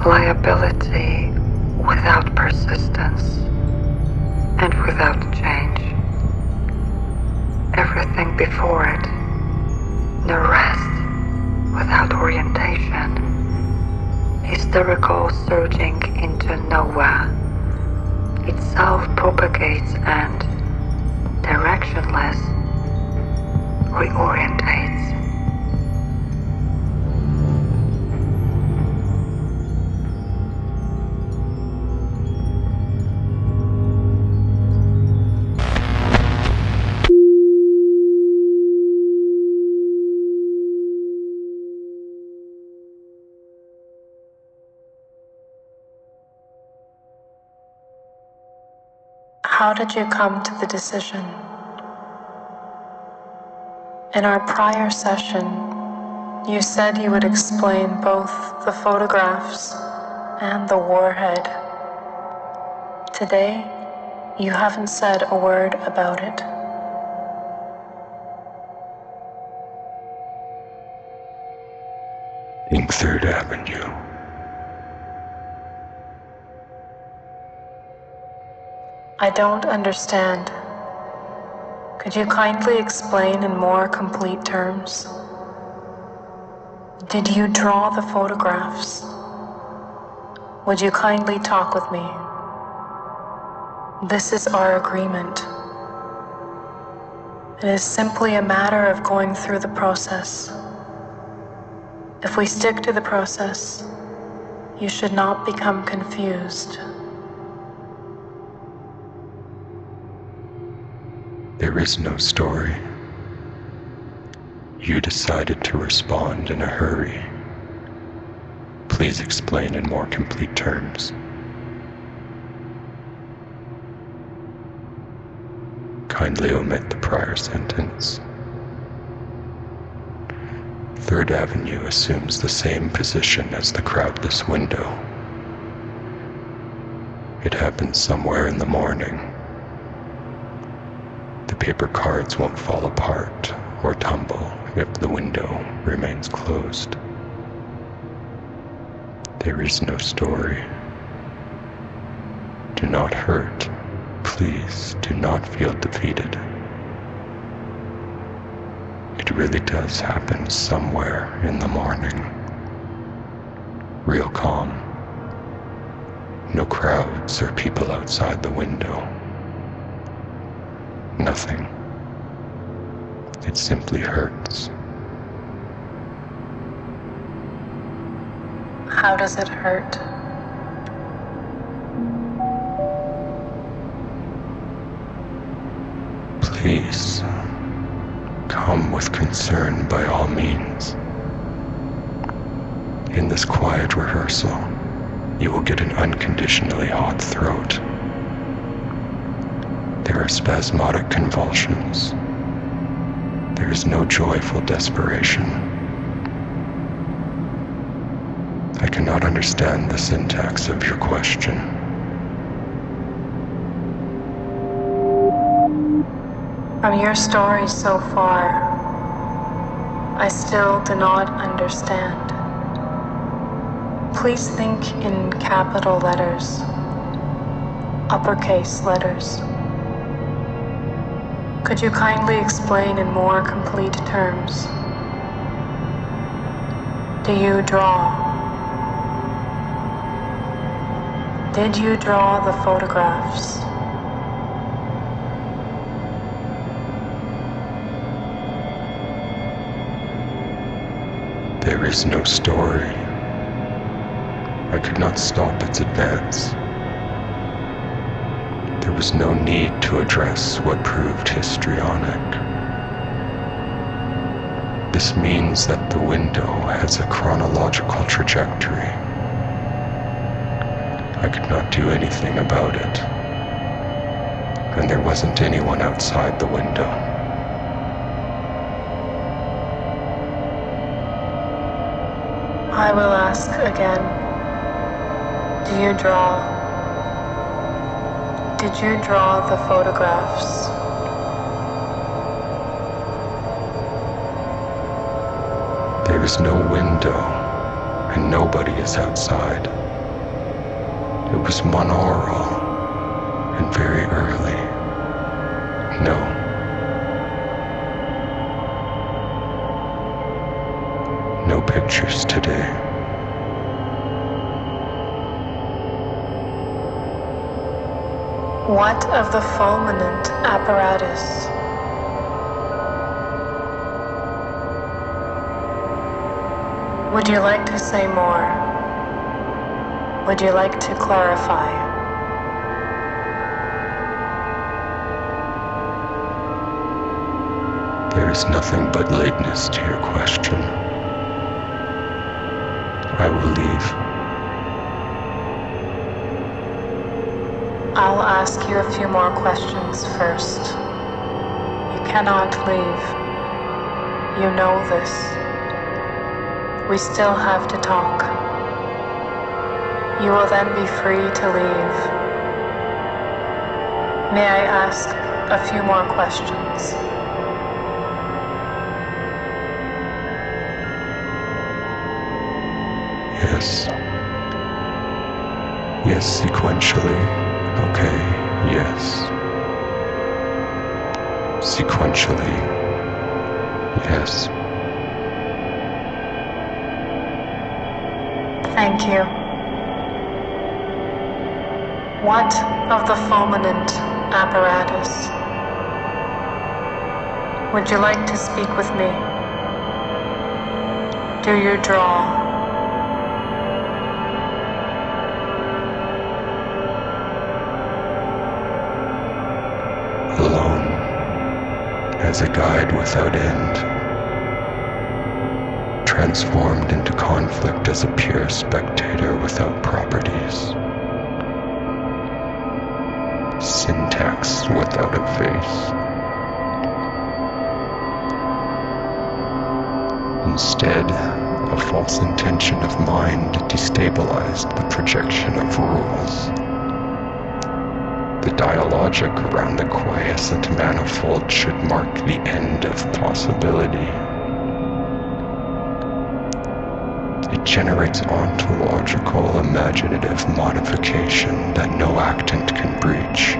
Liability without persistence and without change. Everything before it, the rest without orientation. Hysterical surging into nowhere. It self-propagates and, directionless, reorientates. How did you come to the decision? In our prior session, you said you would explain both the photographs and the warhead. Today, you haven't said a word about it. In 3rd Avenue. I don't understand. Could you kindly explain in more complete terms? Did you draw the photographs? Would you kindly talk with me? This is our agreement. It is simply a matter of going through the process. If we stick to the process, you should not become confused. There is no story. You decided to respond in a hurry. Please explain in more complete terms. Kindly omit the prior sentence. 3rd Avenue assumes the same position as the crowdless window. It happens somewhere in the morning. The paper cards won't fall apart or tumble if the window remains closed. There is no story. Do not hurt. Please do not feel defeated. It really does happen somewhere in the morning. Real calm. No crowds or people outside the window. Nothing. It simply hurts. How does it hurt? Please, come with concern by all means. In this quiet rehearsal, you will get an unconditionally hot throat. There are spasmodic convulsions. There is no joyful desperation. I cannot understand the syntax of your question. From your story so far, I still do not understand. Please think in capital letters, uppercase letters. Could you kindly explain in more complete terms? Do you draw? Did you draw the photographs? There is no story. I could not stop its advance. There was no need to address what proved histrionic. This means that the window has a chronological trajectory. I could not do anything about it, and there wasn't anyone outside the window. I will ask again. Do you draw? Did you draw the photographs? There is no window, and nobody is outside. was monaural and very early. No. No pictures today. What of the fulminant apparatus? Would you like to say more? Would you like to clarify? There is nothing but lateness to your question. I will leave. I'll ask you a few more questions first. You cannot leave. You know this. We still have to talk. You will then be free to leave. May I ask a few more questions? Yes. Yes, sequentially. Okay, yes. Sequentially. Yes. Thank you. What of the fulminant apparatus? Would you like to speak with me? Do you draw? Alone, as a guide without end, transformed into conflict as a pure spectator without properties, syntax without a face. Instead, a false intention of mind destabilized the projection of rules. The dialogic around the quiescent manifold should mark the end of possibility. It generates ontological, imaginative modification that no actant can breach.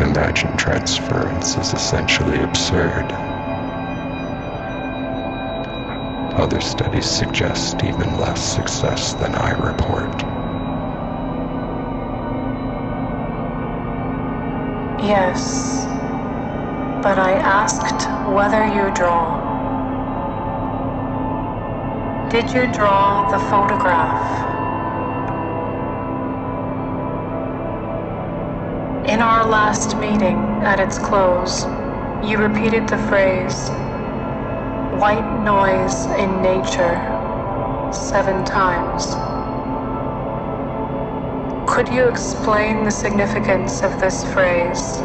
Imagined transference is essentially absurd. Other studies suggest even less success than I report. Yes, but I asked whether you draw. Did you draw the photograph? In our last meeting, at its close, you repeated the phrase, white noise in nature, 7 times. Could you explain the significance of this phrase?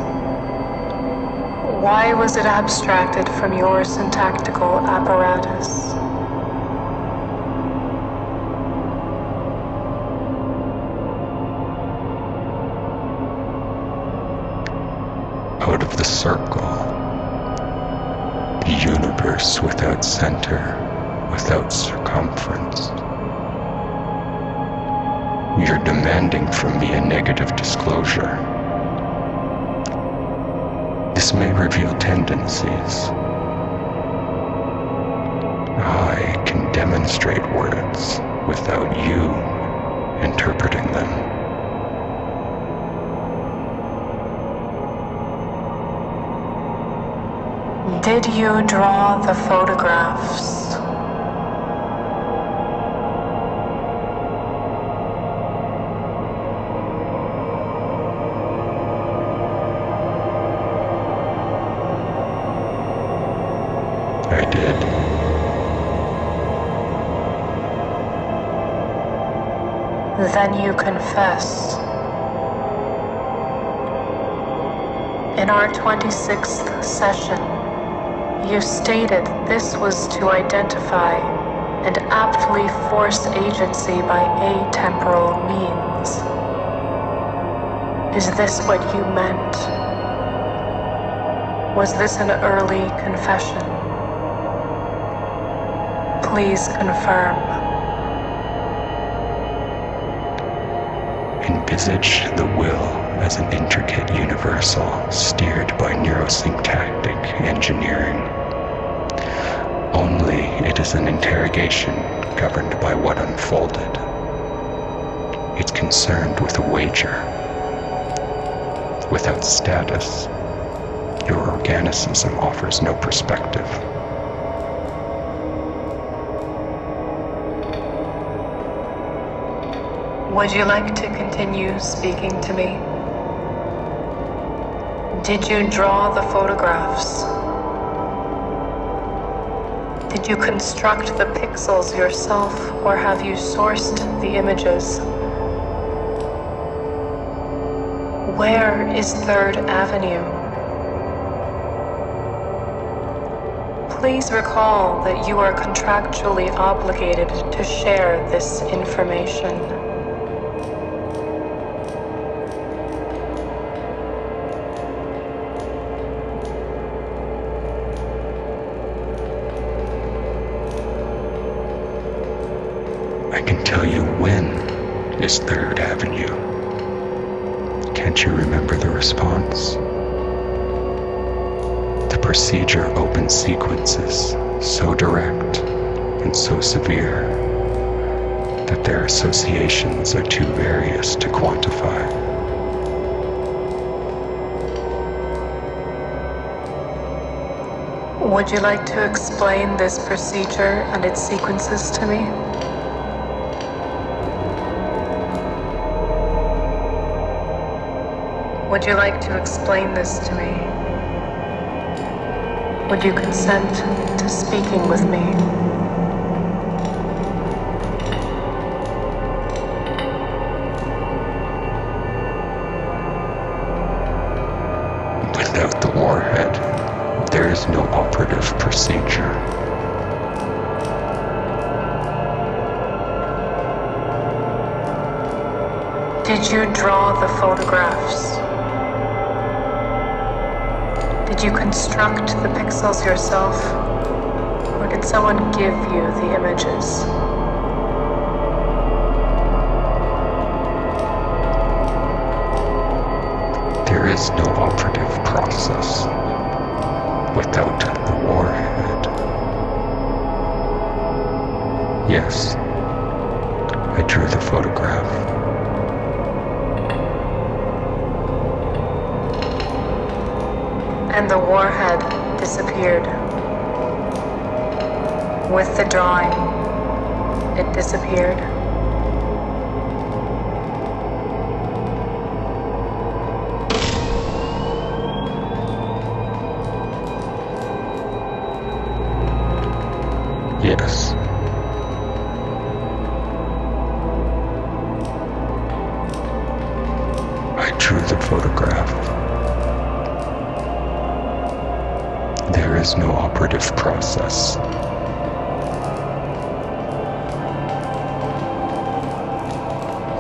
Why was it abstracted from your syntactical apparatus? Out of the circle, the universe without center, without circumference. You're demanding from me a negative disclosure. This may reveal tendencies. I can demonstrate words without you interpreting them. Did you draw the photographs? I did. Then you confess. In our 26th session, you stated this was to identify and aptly force agency by atemporal means. Is this what you meant? Was this an early confession? Please confirm. Envisage the will as an intricate universal steered by neurosyntactic engineering. Only it is an interrogation governed by what unfolded. It's concerned with a wager. Without status, your organicism offers no perspective. Would you like to continue speaking to me? Did you draw the photographs? Did you construct the pixels yourself, or have you sourced the images? Where is 3rd Avenue? Please recall that you are contractually obligated to share this information. I can tell you when is 3rd Avenue. Can't you remember the response? The procedure opens sequences so direct and so severe that their associations are too various to quantify. Would you like to explain this procedure and its sequences to me? Would you like to explain this to me? Would you consent to speaking with me? Without the warhead, there is no operative procedure. Did you draw the photographs? Did you construct the pixels yourself, or did someone give you the images? There is no operative process without the warhead. Yes, I drew the photograph. And the warhead disappeared. With the drawing, it disappeared. Yes. I drew the photograph. There is no operative process.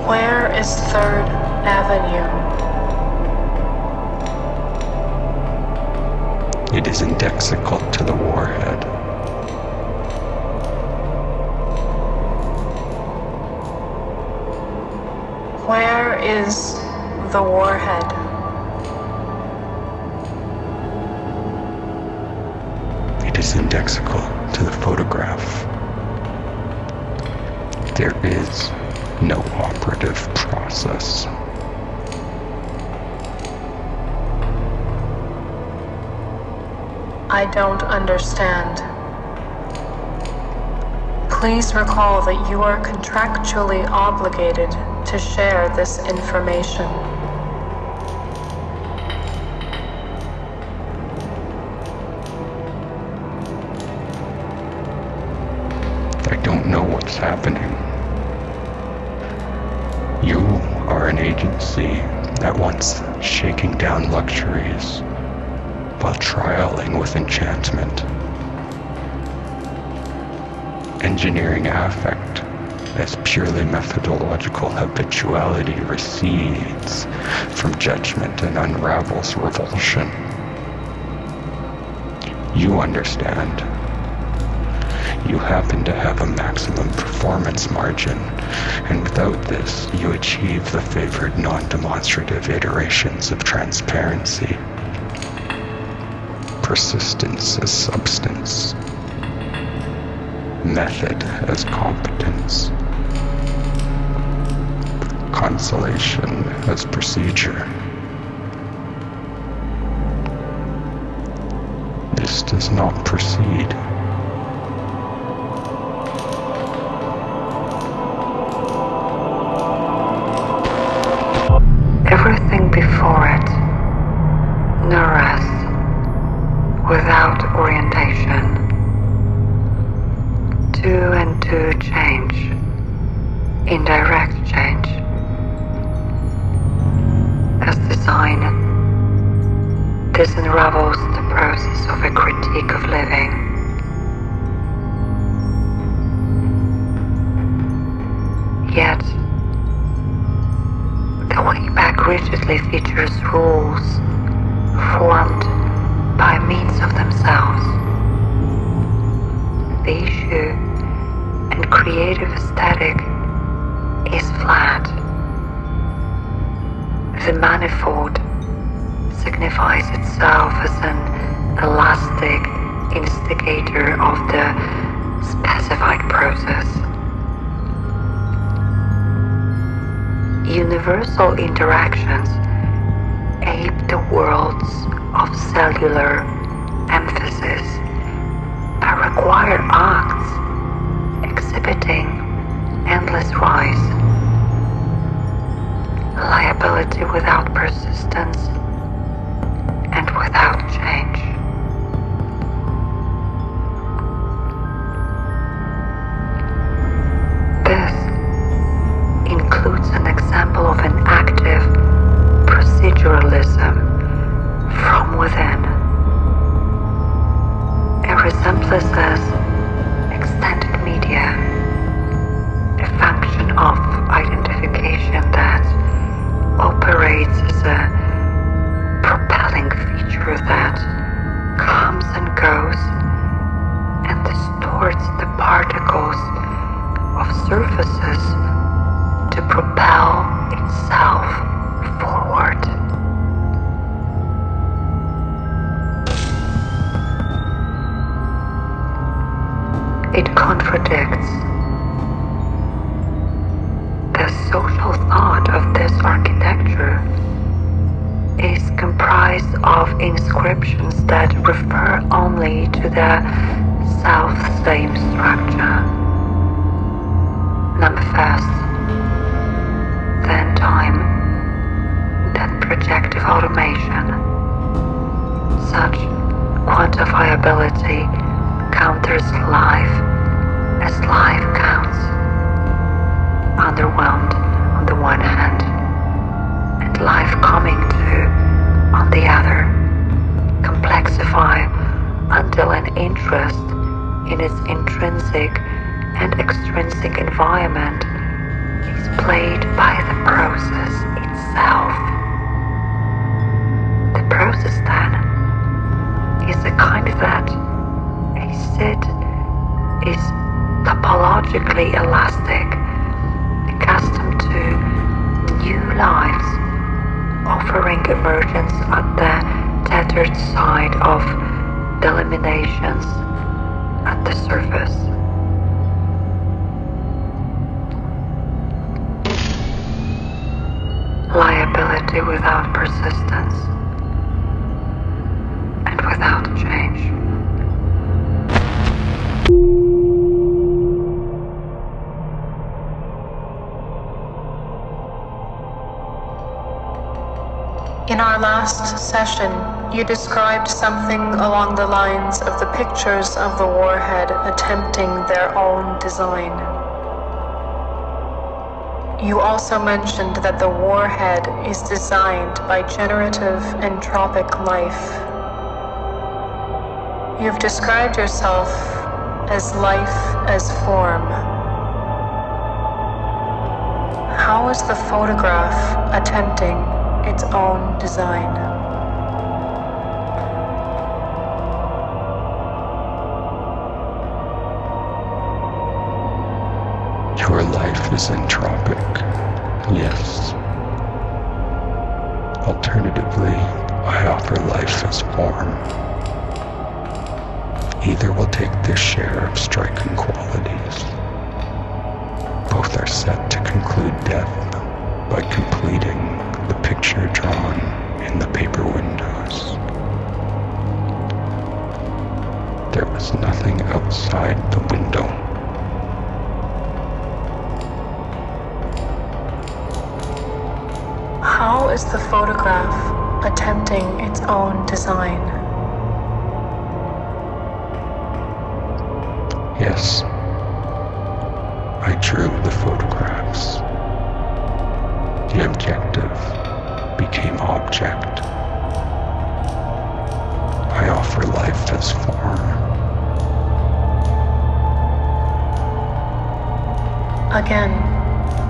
Where is 3rd Avenue? It is indexical to the warhead. Where is the warhead? It is indexical to the photograph. There is no operative process. I don't understand. Please recall that you are contractually obligated to share this information. I don't know what's happening. You are an agency that wants shaking down luxuries while trialing with enchantment. Engineering affect as purely methodological habituality recedes from judgment and unravels revulsion. You understand. you happen to have a maximum performance margin, and without this, you achieve the favored non-demonstrative iterations of transparency. Persistence as substance. Method as competence. Consolation as procedure. This does not proceed. Everything before it, no rest, without orientation. Two and two change, indirect change. As design disunravels the process of a critique of living. Yet, the way back rigidly features rules formed by means of themselves. The issue and creative aesthetic is flat. The manifold signifies itself as an elastic instigator of the specified process. Universal interactions ape the worlds of cellular emphasis but require acts exhibiting endless rise. Liability without persistence and without change. This includes an example of an active proceduralism from within. A resemblance as extended media, a function of identification that operates as a propelling feature that comes and goes and distorts the particles of surfaces to propel itself forward. It contradicts the social thought of this architecture is comprised of inscriptions that refer only to the self-same structure. Manifest, then time, then projective automation. Such quantifiability counters life as life counts. Underwhelmed on the one hand, and life coming to on the other, complexify until an interest in its intrinsic and extrinsic environment is played by the process itself. The process then is a kind that a sit is topologically elastic, accustomed to new lives, offering emergence at the tethered side of delimitations at the surface. Liability without persistence and without change. In our last session, you described something along the lines of the pictures of the warhead attempting their own design. You also mentioned that the warhead is designed by generative entropic life. You've described yourself as life as form. How is the photograph attempting its own design? Your life is entropic, yes. Alternatively, I offer life as form. Either will take their share of striking qualities. Both are set to conclude death by completing the picture drawn in the paper windows. There was nothing outside the window. How is the photograph attempting its own design? Yes, I drew the photographs. The objective became object. I offer life as form. Again,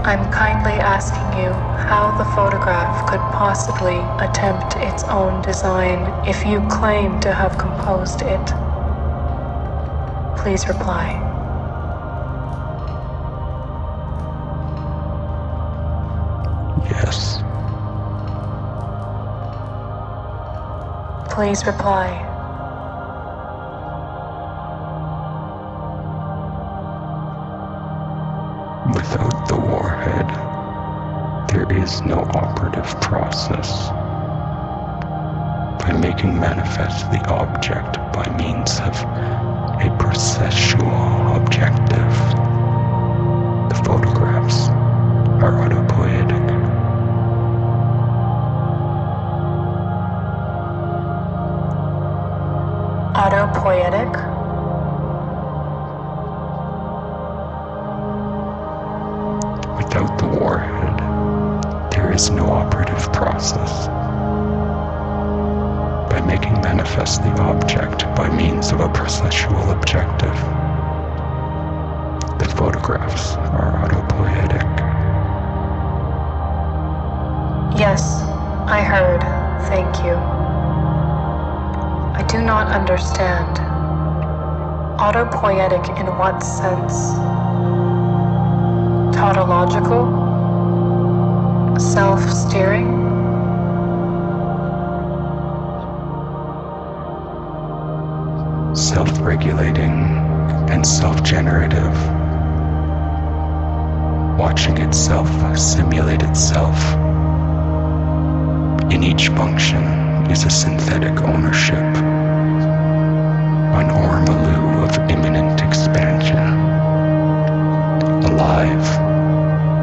I'm kindly asking you how the photograph could possibly attempt its own design if you claim to have composed it. Please reply. Yes. Please reply. Without the warhead, there is no operative process. By making manifest the object by means of a processual objective, the photographs are autopoietic. Autopoietic? Without the warhead, there is no operative process. By making manifest the object by means of a processual objective, the photographs are autopoietic. Yes, I heard. Thank you. I do not understand. Autopoietic in what sense? Tautological? Self-steering? Self-regulating and self-generative, watching itself simulate itself. In each function is a synthetic ownership, an ormolu of imminent expansion, alive,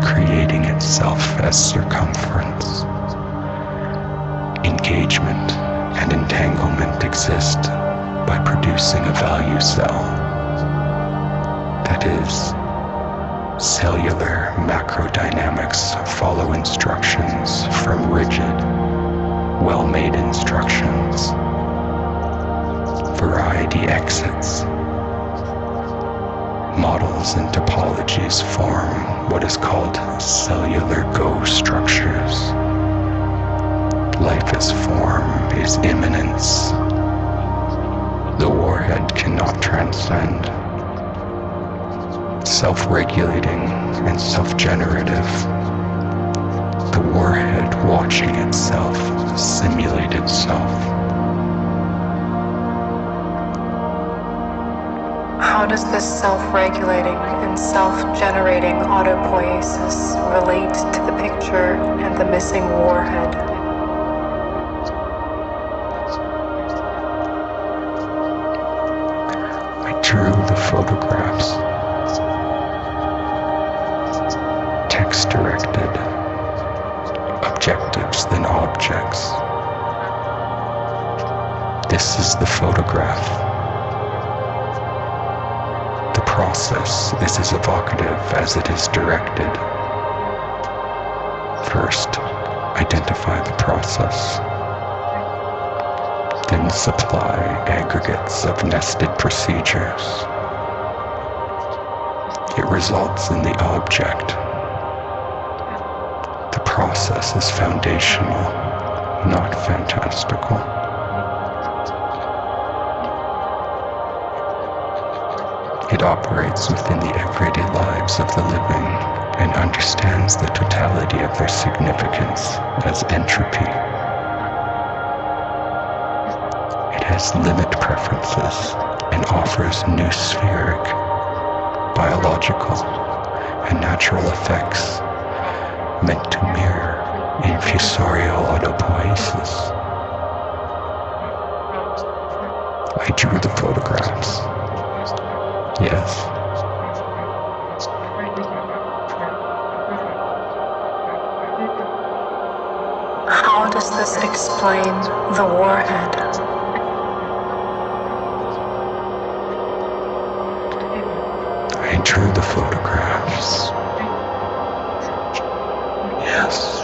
creating itself as circumference. Engagement and entanglement exist by producing a value cell. That is, cellular macrodynamics follow instructions from rigid, well-made instructions. Variety exits. Models and topologies form what is called cellular Go structures. Life as form is immanence. The warhead cannot transcend. Self-regulating and self-generative. The warhead watching itself simulate itself. How does this self-regulating and self-generating autopoiesis relate to the picture and the missing warhead? I drew the photographs. Text-directed. Objectives then objects. This is the photograph. The process is as evocative as it is directed. First, identify the process. Then supply aggregates of nested procedures. It results in the object. The process is foundational, not fantastical. It operates within the everyday lives of the living and understands the totality of their significance as entropy. It has limit preferences and offers new spheric, biological, and natural effects meant to mirror infusorial autopoiesis. I drew the photographs. Yes. How does this explain the warhead? I drew the photographs. Yes.